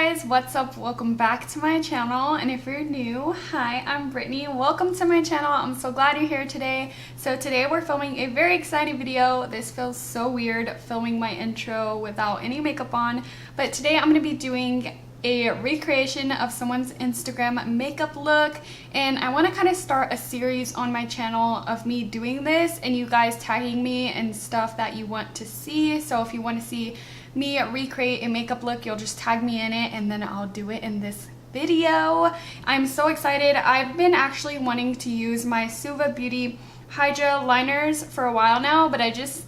guys, what's up? Welcome back to my channel, and if you're new, hi, I'm Brittany. Welcome to my channel. I'm so glad you're here today. So today we're filming a very exciting video. This feels so weird filming my intro without any makeup on, but today I'm going to be doing a recreation of someone's Instagram makeup look, and I want to kind of start a series on my channel of me doing this and you guys tagging me and stuff that you want to see. So if you want to see me recreate a makeup look, you'll just tag me in it and then I'll do it in this video. I'm so excited. I've been actually wanting to use my Suva Beauty Hydra liners for a while now, but I just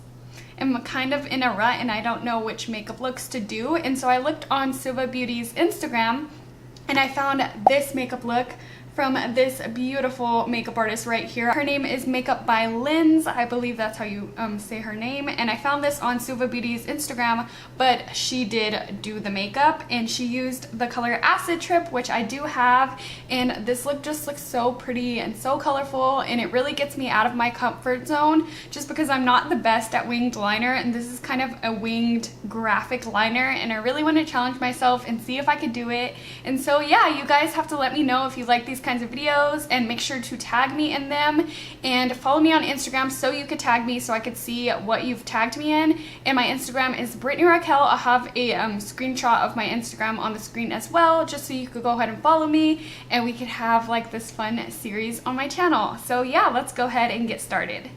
am kind of in a rut and I don't know which makeup looks to do. And so I looked on Suva Beauty's Instagram and I found this makeup look from this beautiful makeup artist right here. Her name is Makeup by Lens. I believe that's how you say her name. And I found this on Suva Beauty's Instagram, but she did do the makeup and she used the color Acid Trip, which I do have. And this look just looks so pretty and so colorful, and it really gets me out of my comfort zone just because I'm not the best at winged liner, and this is kind of a winged graphic liner, and I really want to challenge myself and see if I could do it. And so yeah, you guys have to let me know if you like these kinds of videos, and make sure to tag me in them and follow me on Instagram so you could tag me so I could see what you've tagged me in. And my Instagram is BritanyRaquell. I'll have a screenshot of my Instagram on the screen as well, just so you could go ahead and follow me and we could have like this fun series on my channel. So yeah, let's go ahead and get started.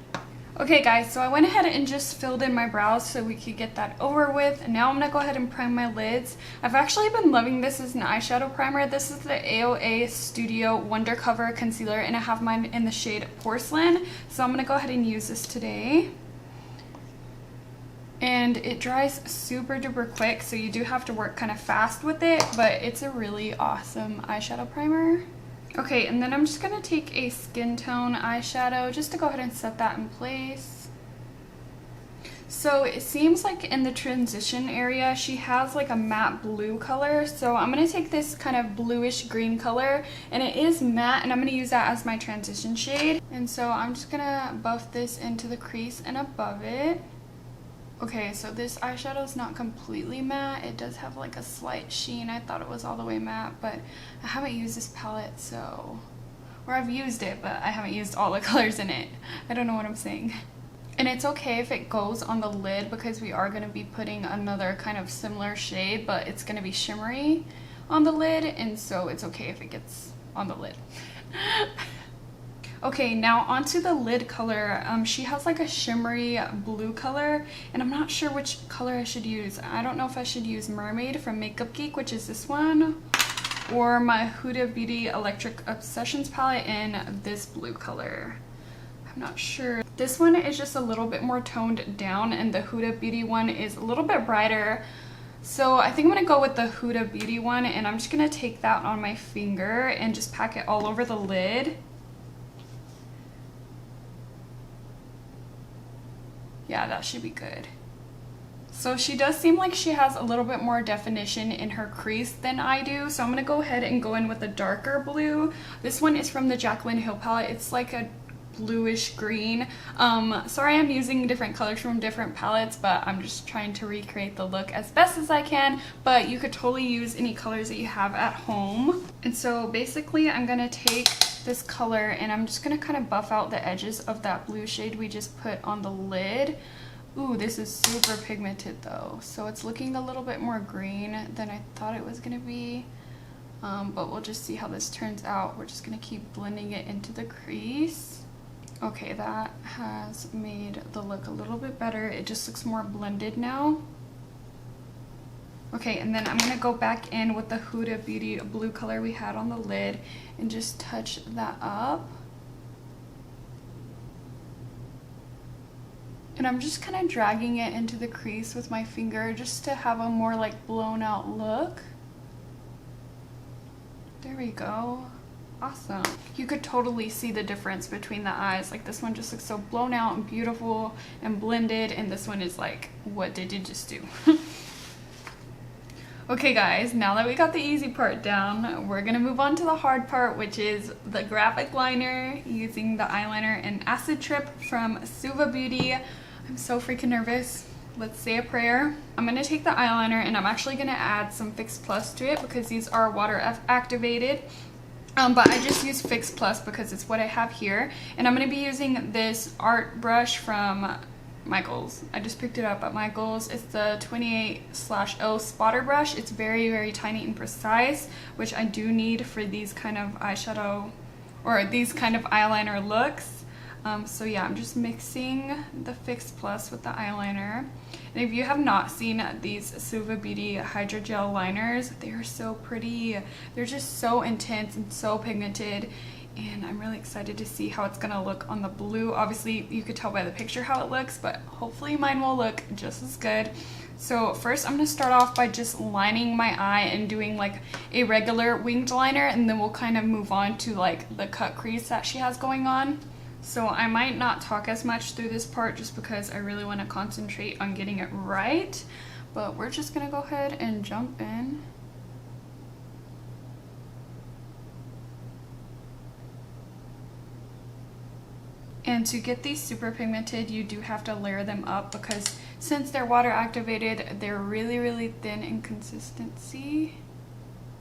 Okay guys, so I went ahead and just filled in my brows so we could get that over with. And now I'm gonna go ahead and prime my lids. I've actually been loving this as an eyeshadow primer. This is the AOA Studio Wonder Cover Concealer, and I have mine in the shade Porcelain. So I'm gonna go ahead and use this today. And it dries super duper quick, so you do have to work kind of fast with it, but it's a really awesome eyeshadow primer. Okay, and then I'm just going to take a skin tone eyeshadow just to go ahead and set that in place. So it seems like in the transition area she has like a matte blue color, so I'm going to take this kind of bluish green color, and it is matte, and I'm going to use that as my transition shade. And so I'm just going to buff this into the crease and above it. Okay, so this eyeshadow is not completely matte. It does have like a slight sheen. I thought it was all the way matte, but I haven't used this palette, so... Or I've used it, but I haven't used all the colors in it. I don't know what I'm saying. And it's okay if it goes on the lid, because we are going to be putting another kind of similar shade, but it's going to be shimmery on the lid, and so it's okay if it gets on the lid. Okay, now onto the lid color. She has like a shimmery blue color, and I'm not sure which color I should use. I don't know if I should use Mermaid from Makeup Geek, which is this one, or my Huda Beauty Electric Obsessions palette in this blue color. I'm not sure. This one is just a little bit more toned down, and the Huda Beauty one is a little bit brighter. So I think I'm going to go with the Huda Beauty one, and I'm just going to take that on my finger and just pack it all over the lid. Yeah, that should be good. So she does seem like she has a little bit more definition in her crease than I do. So I'm going to go ahead and go in with a darker blue. This one is from the Jaclyn Hill palette. It's like a bluish green. Sorry I'm using different colors from different palettes, but I'm just trying to recreate the look as best as I can. But you could totally use any colors that you have at home. And so basically I'm going to take this color and I'm just going to kind of buff out the edges of that blue shade we just put on the lid. Ooh, this is super pigmented though, so it's looking a little bit more green than I thought it was going to be. But we'll just see how this turns out. We're just going to keep blending it into the crease. Okay, that has made the look a little bit better. It just looks more blended now. Okay, and then I'm going to go back in with the Huda Beauty blue color we had on the lid and just touch that up. And I'm just kind of dragging it into the crease with my finger just to have a more like blown out look. There we go. Awesome. You could totally see the difference between the eyes. Like this one just looks so blown out and beautiful and blended, and this one is like, what did you just do? Okay guys, now that we got the easy part down, we're gonna move on to the hard part, which is the graphic liner, using the eyeliner in Acid Trip from Suva Beauty. I'm so freaking nervous. let's say a prayer. I'm going to take the eyeliner and I'm actually going to add some Fix Plus to it because these are water activated. But I just use Fix Plus because it's what I have here. And I'm going to be using this art brush from Goalz. I just picked it up at Goalz. It's the 28/0 spotter brush. It's very, very tiny and precise, which I do need for these kind of eyeshadow or these kind of eyeliner looks. So yeah, I'm just mixing the Fix Plus with the eyeliner. And if you have not seen these Suva Beauty Hydra gel liners, they are so pretty. They're just so intense and so pigmented. And I'm really excited to see how it's gonna look on the blue. Obviously, you could tell by the picture how it looks, but hopefully mine will look just as good. So first I'm gonna start off by just lining my eye and doing like a regular winged liner, and then we'll kind of move on to like the cut crease that she has going on. So I might not talk as much through this part just because I really want to concentrate on getting it right. But we're just gonna go ahead and jump in. And to get these super pigmented, you do have to layer them up because since they're water activated, they're really, really thin in consistency.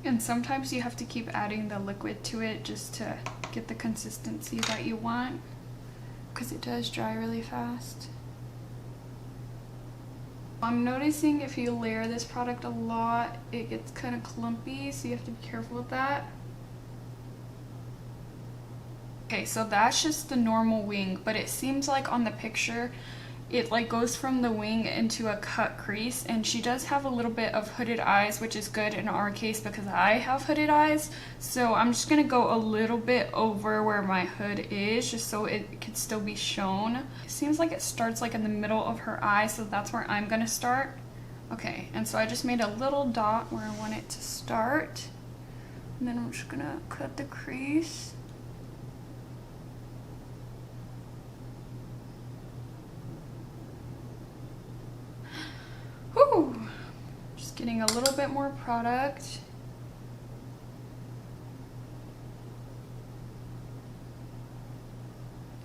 And sometimes you have to keep adding the liquid to it just to get the consistency that you want, because it does dry really fast. I'm noticing if you layer this product a lot, it gets kind of clumpy, so you have to be careful with that. Okay, so that's just the normal wing, but it seems like on the picture it like goes from the wing into a cut crease, and she does have a little bit of hooded eyes, which is good in our case because I have hooded eyes. So I'm just gonna go a little bit over where my hood is just so it could still be shown. It seems like it starts like in the middle of her eye, so that's where I'm gonna start. Okay, and so I just made a little dot where I want it to start, and then I'm just gonna cut the crease. Whew. Just getting a little bit more product.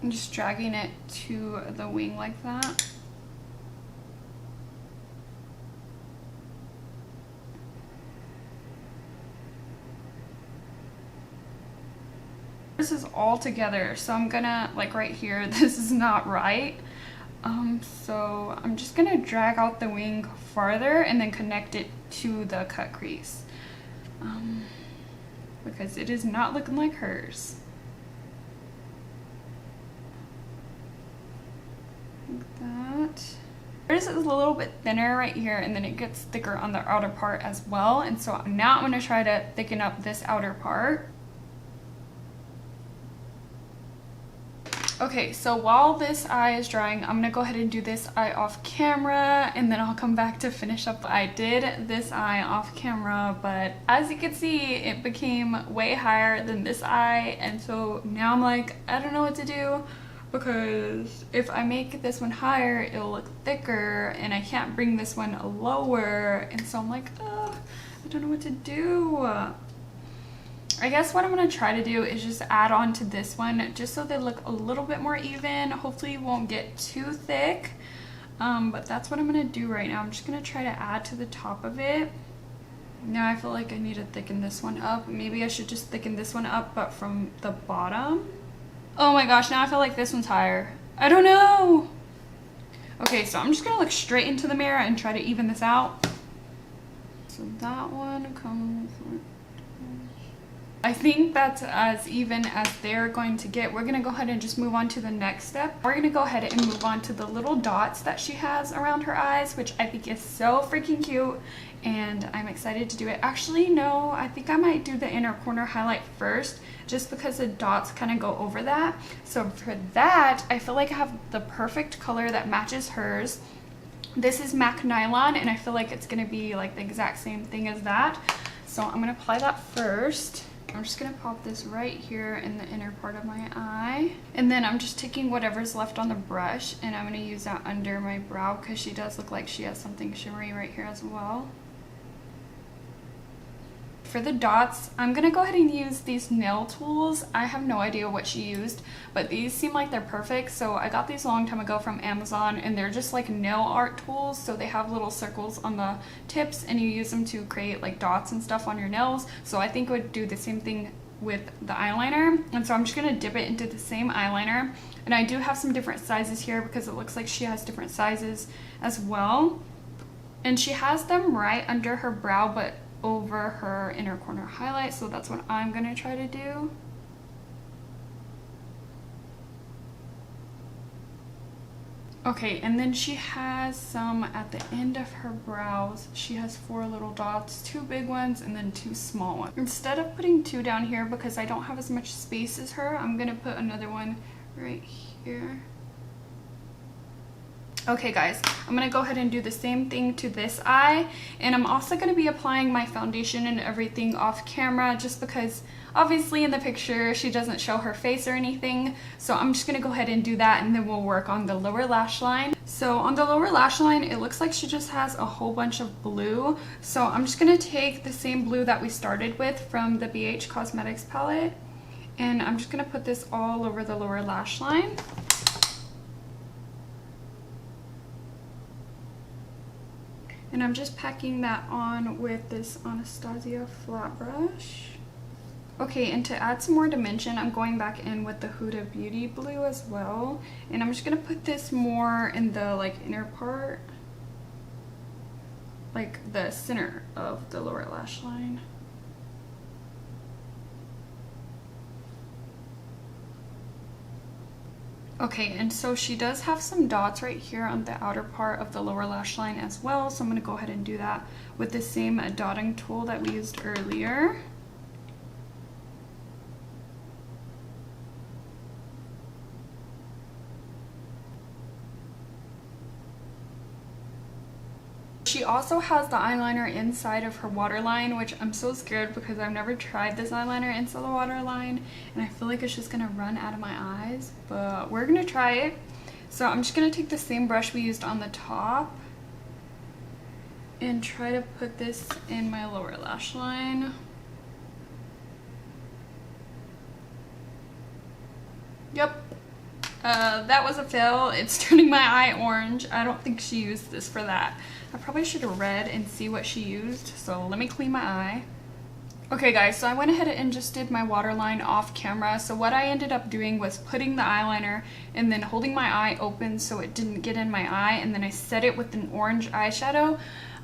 And just dragging it to the wing like that. This is all together, so I'm gonna, like right here, this is not right. So I'm just gonna drag out the wing farther and then connect it to the cut crease, because it is not looking like hers. Like that. Hers is a little bit thinner right here, and then it gets thicker on the outer part as well. And so now I'm gonna try to thicken up this outer part. Okay, so while this eye is drying, I'm gonna go ahead and do this eye off camera, and then I'll come back to finish up. I did this eye off camera, but as you can see, it became way higher than this eye, and so now I'm like, I don't know what to do, because if I make this one higher, it'll look thicker, and I can't bring this one lower, and so I'm like, oh, I don't know what to do. I guess what I'm going to try to do is just add on to this one just so they look a little bit more even. Hopefully it won't get too thick, but that's what I'm going to do right now. I'm just going to try to add to the top of it. Now I feel like I need to thicken this one up. Maybe I should just thicken this one up, but from the bottom. Oh my gosh, now I feel like this one's higher. I don't know. Okay, so I'm just going to look straight into the mirror and try to even this out. So that one comes... I think that's as even as they're going to get. We're going to go ahead and just move on to the next step. We're going to go ahead and move on to the little dots that she has around her eyes, which I think is so freaking cute, and I'm excited to do it. Actually, no, I think I might do the inner corner highlight first, just because the dots kind of go over that. So for that, I feel like I have the perfect color that matches hers. This is MAC Nylon, and I feel like it's going to be like the exact same thing as that. So I'm going to apply that first. I'm just going to pop this right here in the inner part of my eye. And then I'm just taking whatever's left on the brush, and I'm going to use that under my brow because she does look like she has something shimmery right here as well. for the dots, I'm gonna go ahead and use these nail tools. I have no idea what she used, but these seem like they're perfect. So I got these a long time ago from Amazon, and they're just like nail art tools. So they have little circles on the tips, and you use them to create like dots and stuff on your nails. So I think it would do the same thing with the eyeliner. And so I'm just gonna dip it into the same eyeliner. And I do have some different sizes here because it looks like she has different sizes as well. And she has them right under her brow, but over her inner corner highlight. So that's what I'm gonna try to do. Okay, and then she has some at the end of her brows. She has 4 little dots, 2 big ones and then 2 small ones. Instead of putting 2 down here because I don't have as much space as her, I'm gonna put another one right here. Okay guys, I'm gonna go ahead and do the same thing to this eye, and I'm also gonna be applying my foundation and everything off camera just because obviously in the picture she doesn't show her face or anything. So I'm just gonna go ahead and do that, and then we'll work on the lower lash line. So on the lower lash line, it looks like she just has a whole bunch of blue. So I'm just gonna take the same blue that we started with from the BH Cosmetics palette, and I'm just gonna put this all over the lower lash line. And I'm just packing that on with this Anastasia flat brush. Okay, and to add some more dimension, I'm going back in with the Huda Beauty blue as well. And I'm just gonna put this more in the like inner part, like the center of the lower lash line. Okay, and so she does have some dots right here on the outer part of the lower lash line as well. So I'm going to go ahead and do that with the same dotting tool that we used earlier. She also has the eyeliner inside of her waterline, which I'm so scared because I've never tried this eyeliner inside the waterline, and I feel like it's just gonna run out of my eyes, but we're gonna try it. So I'm just gonna take the same brush we used on the top and try to put this in my lower lash line. Yep. That was a fail. It's turning my eye orange. I don't think she used this for that. I probably should have read and see what she used. So let me clean my eye. Okay guys, so I went ahead and just did my waterline off camera. So what I ended up doing was putting the eyeliner and then holding my eye open so it didn't get in my eye, and then I set it with an orange eyeshadow.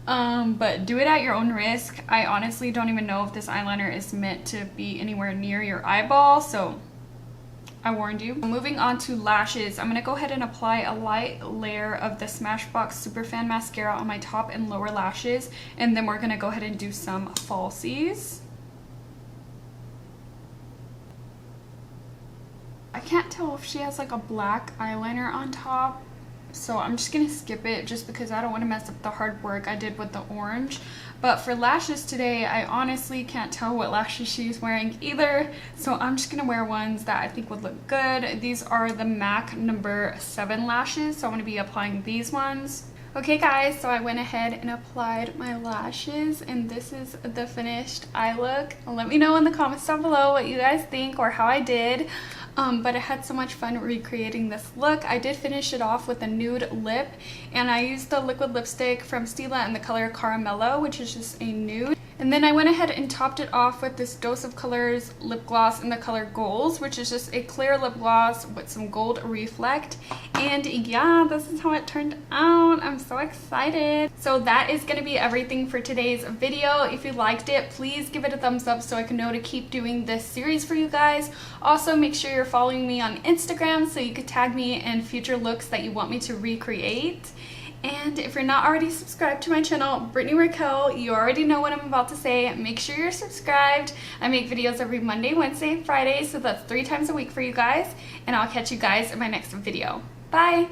But do it at your own risk. I honestly don't even know if this eyeliner is meant to be anywhere near your eyeball, so I warned you. Moving on to lashes, I'm going to go ahead and apply a light layer of the Smashbox Superfan Mascara on my top and lower lashes, and then we're going to go ahead and do some falsies. I can't tell if she has like a black eyeliner on top, so I'm just gonna skip it just because I don't want to mess up the hard work I did with the orange. But for lashes today, I honestly can't tell what lashes she's wearing either, so I'm just gonna wear ones that I think would look good. These are the MAC number 7 lashes, so I'm gonna be applying these ones. Okay guys, so I went ahead and applied my lashes, and this is the finished eye look. Let me know in the comments down below what you guys think or how I did. But I had so much fun recreating this look. I did finish it off with a nude lip, and I used the liquid lipstick from Stila in the color Caramello, which is just a nude. And then I went ahead and topped it off with this Dose of Colors lip gloss in the color Goalz, which is just a clear lip gloss with some gold reflect. And yeah, this is how it turned out. I'm so excited. So that is going to be everything for today's video. If you liked it, please give it a thumbs up so I can know to keep doing this series for you guys. Also, make sure you're following me on Instagram so you could tag me in future looks that you want me to recreate. And if you're not already subscribed to my channel, BritanyRaquell, you already know what I'm about to say. Make sure you're subscribed. I make videos every Monday, Wednesday, and Friday, so that's 3 times a week for you guys. And I'll catch you guys in my next video. Bye!